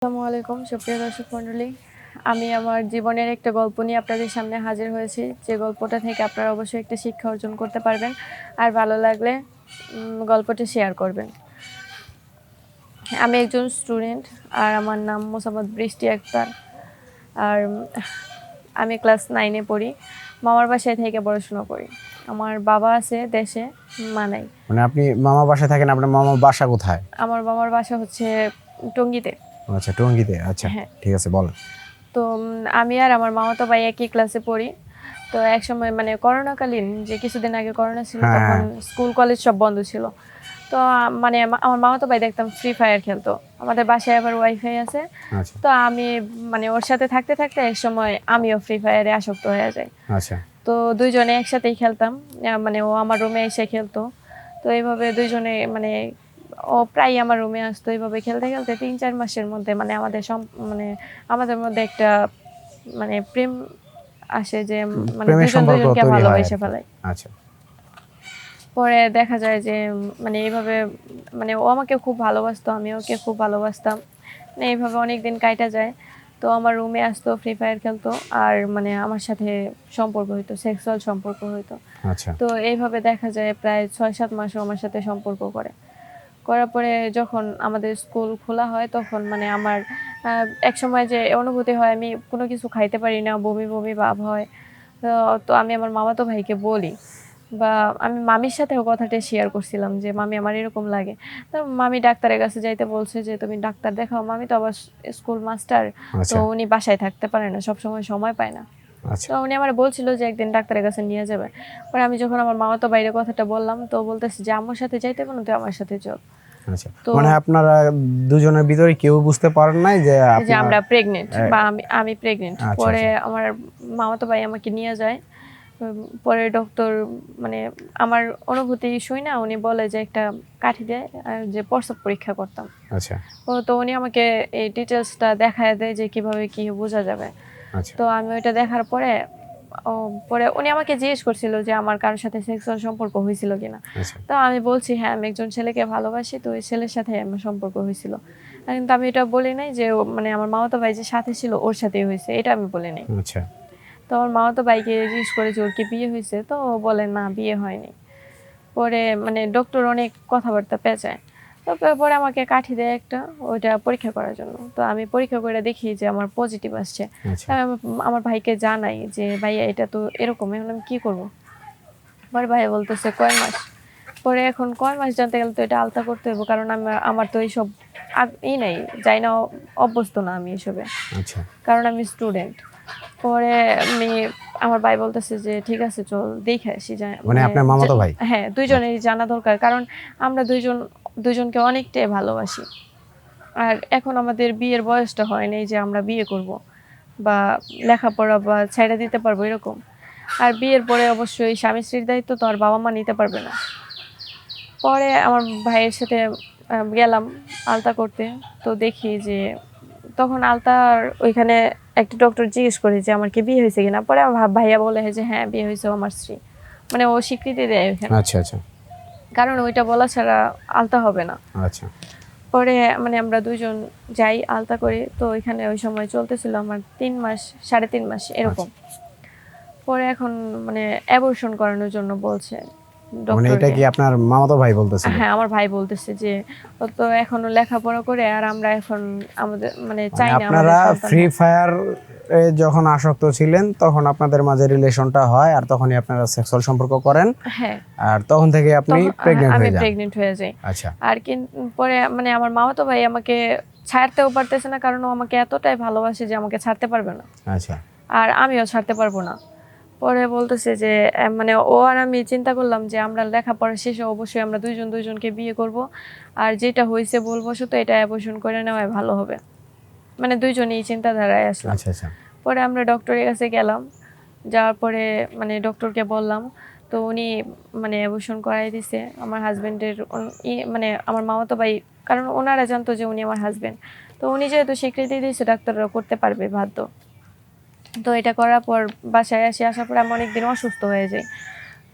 আসসালামু আলাইকুম সুপ্রিয় দর্শক মণ্ডলী। আমি আমার জীবনের একটা গল্প নিয়ে আপনাদের সামনে হাজির হয়েছি, যে গল্পটা থেকে আপনারা অবশ্যই একটা শিক্ষা অর্জন করতে পারবেন, আর ভালো লাগলে গল্পটি শেয়ার করবেন। আমি একজন স্টুডেন্ট, আর আমার নাম মোসাম্মদ বৃষ্টি আক্তার। আর আমি ক্লাস 9-এ পড়ি। মামার বাসায় থেকে পড়াশোনা করি। আমার বাবা আছে দেশে, মা নাই। মানে আপনি মামা বাসায় থাকেন, আপনার মামার বাসা কোথায়? আমার মামার বাসা হচ্ছে টঙ্গীতে। আচ্ছা, টঙ্গীতে। আচ্ছা, হ্যাঁ। ঠিক আছে, বলেন। তো আমি আর আমার মামাতো ভাই একই ক্লাসে পড়ি। তো একসময় মানে করোনাকালীন, যে কিছুদিন আগে করোনা ছিল, তখন স্কুল কলেজ সব বন্ধ ছিল। তো মানে আমার মামাতো ভাই দেখতাম ফ্রি ফায়ার খেলতো। আমাদের বাসায় আবার ওয়াইফাই আছে। আচ্ছা তো আমি মানে ওর সাথে থাকতে থাকতে একসময় আমিও ফ্রি ফায়ারে আসক্ত হয়ে যাই। আচ্ছা তো দুইজনে একসাথেই খেলতাম। মানে ও আমার রুমে এসে খেলতো। তো এইভাবে দুইজনে মানে ও প্রায় আমার রুমে আসতো। এইভাবে খেলতে খেলতে 3-4 মাসের মধ্যে মানে মানে আমাদের মধ্যে একটা মানে প্রেম আসে, যে মানে প্রেমের দুজন সম্পর্ক দুজনকে তৈরি হয় ভালোবেসে আর কি। ফেলাই। আচ্ছা পরে দেখা যায় যে মানে এইভাবে মানে ও আমাকে খুব ভালোবাসতো, আমি ওকে খুব ভালোবাসতাম। মানে এইভাবে অনেকদিন কাইটা যায়। তো আমার রুমে আসতো, ফ্রি ফায়ার খেলতো, আর মানে আমার সাথে সম্পর্ক হইতো, সেক্সুয়াল সম্পর্ক হইতো। আচ্ছা তো এইভাবে দেখা যায় প্রায় 6-7 মাসও আমার সাথে সম্পর্ক করার পরে যখন আমাদের স্কুল খোলা হয়, তখন মানে আমার এক সময় যে অনুভূতি হয়, আমি কোনো কিছু খাইতে পারি না, বমি বমি ভাব হয়। তো আমি আমার মামাতো ভাইকে বলি, বা আমি মামির সাথেও কথাটা শেয়ার করছিলাম যে মামি আমার এরকম লাগে। তো মামি ডাক্তারের কাছে যাইতে বলছে যে তুমি ডাক্তার দেখাও। মামি তো আবার স্কুল মাস্টার, তো আচ্ছা উনি বাসায় থাকতে পারে না, সবসময় সময় পায় না। আচ্ছা তো উনি আমার বলছিল যে একদিন ডাক্তারের কাছে নিয়ে যাবে। পরে আমি যখন আমার মামাতো বাইরে কথাটা বললাম, তো বলতেছে যে আম্মুর সাথে যাইতে পারো, তুই আমার সাথে চল। আচ্ছা তো মানে আপনারা দুজনের ভিতরে কেউ বুঝতে পারেন নাই যে যে আপনার আমরা প্রেগনেন্ট, বা আমি প্রেগনেন্ট। আচ্ছা পরে আচ্ছা আমার মামাতো ভাই আমাকে নিয়ে যায়। পরে ডক্টর মানে আমার অনুভূতি শুই না, উনি বলে যে একটা কাঠি দেয়, আর যে প্রস্রাব পরীক্ষা করতাম। আচ্ছা তো উনি আমাকে এই ডিটেলসটা দেখায় দেয় যে কিভাবে কি বোঝা যাবে। আচ্ছা তো আমি ওইটা দেখার পরে পরে উনি আমাকে জিজ্ঞেস করছিল যে আমার কারোর সাথে সেক্সুয়াল সম্পর্ক হয়েছিল কিনা। আচ্ছা তো আমি বলছি হ্যাঁ, আমি একজন ছেলেকে ভালোবাসি, তো ওই ছেলের সাথে আমার সম্পর্ক হয়েছিল। কিন্তু আমি এটা বলি নাই যে মানে আমার মামাতো ভাই যে সাথে ছিল ওর সাথেই হয়েছে, এটা আমি বলি নাই। আচ্ছা তো আমার মামাতো ভাইকে জিজ্ঞেস করে যে ওর কি বিয়ে হয়েছে, তো ও বলে না, বিয়ে হয়নি। পরে মানে ডক্টর অনেক কথাবার্তা পেঁচায়। তো পরে আমাকে কাঠি দেয় একটা, ওইটা পরীক্ষা করার জন্য। তো আমি পরীক্ষা করে দেখি যে আমার পজিটিভ আসছে। আচ্ছা আমি আমার ভাইকে জানাই যে ভাইয়া এটা তো এরকম, এখন আমি কি করবো। পরে ভাইয়া বলতেছে কয় মাস। পরে এখন কয় মাস জানতে গেলে তো এটা আলতা করতে হবে, কারণ আমার তো এইসব নাই, যাই না, অভ্যস্ত না আমি এসবে, আচ্ছা কারণ আমি স্টুডেন্ট। পরে আমার ভাই বলতেছে যে ঠিক আছে চল দেখে আসি, মানে আপনার মামাতো ভাই? হ্যাঁ, দুইজনেরই জানা দরকার, কারণ আমরা দুইজনকে অনেকটাই ভালোবাসি। আর এখন আমাদের বিয়ের বয়সটা হয় নাই যে আমরা বিয়ে করব বা লেখাপড়া বা ছেড়ে দিতে পারবো এরকম। আর বিয়ের পরে অবশ্যই স্বামী স্ত্রীর দায়িত্ব তো আর বাবা মা নিতে পারবে না। পরে আমার ভাইয়ের সাথে গেলাম আলতা করতে। তো দেখি যে তখন আলতার ওইখানে একটা ডক্টর জিজ্ঞেস করে যে আমার কি বিয়ে হয়েছে কিনা। পরে আমার ভাইয়া বলে যে হ্যাঁ বিয়ে হয়েছে, আমার স্ত্রী। মানে ও স্বীকৃতি দেয় ওইখানে, আচ্ছা আচ্ছা কারণ ওইটা বলা ছাড়া আলতা হবে না। আচ্ছা পরে মানে আমরা দুইজন যাই আলতা করি। তো ওইখানে ওই সময় চলতেছিল আমার 3 মাস, 3.5 মাস এরকম। পরে এখন মানে অ্যাবর্শন করানোর জন্য বলছে মানে এটা ডক্টরকে। কি আপনার মামাতো ভাই বলতেছিল? হ্যাঁ, আমার ভাই বলতেছে যে ও তো এখনো লেখাপড়া করে, আর আমরা এখন আমাদের মানে মানে চাই না আপনারা আমাদের সন্তান ফ্রি হোক। ফায়ার যখন আসক্ত ছিলেন তখন আপনাদের মাঝে রিলেশনটা হয়, আর তখনই আপনারা সেক্সুয়াল সম্পর্ক করেন, হ্যাঁ, আর তখন থেকে আপনি তখন প্রেগন্যান্ট আমি হয়ে যান। প্রেগনেন্ট হয়ে যাই। আচ্ছা আর পরে মানে আমার মামাতো ভাই আমাকে ছাড়তেও পারতেছে না, কারণ ও আমাকে এতটাই ভালোবাসে যে আমাকে ছাড়তে পারবে না, আচ্ছা আর আমিও ছাড়তে পারবো না। পরে বলতেছে যে মানে ও আর আমি চিন্তা করলাম যে আমরা লেখাপড়া শেষে অবশ্যই আমরা দুইজনকে বিয়ে করব, আর যেটা হয়েছে বলবো শুধু এটা অ্যাবর্শন করে নেওয়াই ভালো হবে। মানে দুইজনেই চিন্তাধারায় আসলাম। আচ্ছা আচ্ছা পরে আমরা ডক্টরের কাছে গেলাম। যাওয়ার পরে মানে ডক্টরকে বললাম। তো উনি মানে অ্যাবর্শন করাই দিছে আমার হাজবেন্ডের মানে আমার মামাতো ভাই, কারণ ওনারা জানতো যে উনি আমার হাজবেন্ড। তো উনি যেহেতু স্বীকৃতি দিয়েছে, ডাক্তাররা করতে পারবে বাধ্য। তো এটা করার পর বাসায় আসার পরে আমি অনেকদিন অসুস্থ হয়ে যাই।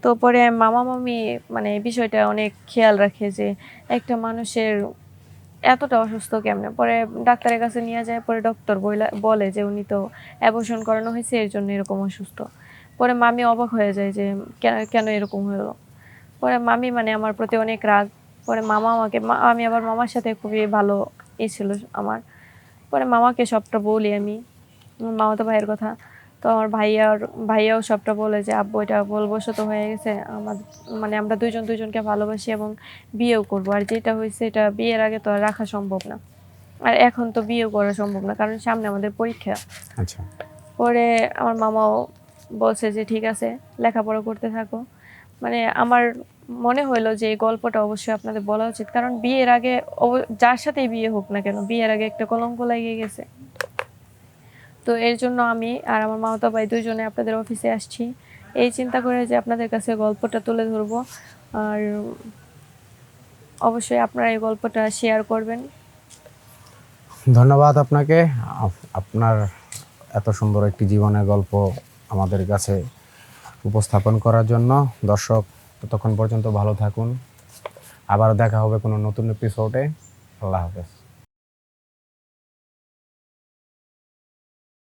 তো পরে মামা মামি মানে এই বিষয়টা অনেক খেয়াল রাখে যে একটা মানুষের এতটা অসুস্থ কেমনে? পরে ডাক্তারের কাছে নিয়ে যায়, পরে ডক্টর বলে যে উনি তো অ্যাবর্শন করানো হয়েছে এর জন্য এরকম অসুস্থ। পরে মামি অবাক হয়ে যায় যে কেন এরকম হলো? পরে মামি মানে আমার প্রতি অনেক রাগ। পরে মামা আমাকে আমি আবার মামার সাথে খুবই ভালো ছিল আমার। পরে মামাকে সবটা বলি আমি, আমার মামাতো ভাইয়ের কথা। তো আমার ভাইয়াও সবটা বলে যে, "আব্বু এটা ভুলবশত হয়ে গেছে। মানে আমরা ২ জন ২ জনকে ভালোবাসি এবং বিয়েও করব। আর যেটা হইছে এটা বিয়ের আগে তো আর রাখা সম্ভব না। আর এখন তো বিয়েও করা সম্ভব না। কারণ সামনে আমাদের পরীক্ষা।" আচ্ছা। পরে আমার মামাও বলছে যে, "ঠিক আছে, লেখাপড়া করতে থাকো।" মানে আমার মনে হইলো যে এই গল্পটা অবশ্যই আপনাদের বলা উচিত। কারণ বিয়ের আগে যার সাথেই বিয়ে হোক না কেন, বিয়ের আগে একটা কলঙ্ক লেগে গেছে। তো এর জন্য আমি আর আমার মামাতো ভাই ২ জনে আপনাদের অফিসে আসছি। এই চিন্তা করে যে আপনাদের কাছে গল্পটা তুলে ধরবো। আর অবশ্যই আপনারা এই গল্পটা শেয়ার করবেন। ধন্যবাদ আপনাকে আপনার এত সুন্দর একটি জীবনের গল্প আমাদের কাছে উপস্থাপন করার জন্য। দর্শক, ততক্ষণ পর্যন্ত ভালো থাকুন। আবার দেখা হবে কোনো নতুন এপিসোডে। আল্লাহ হাফেজ।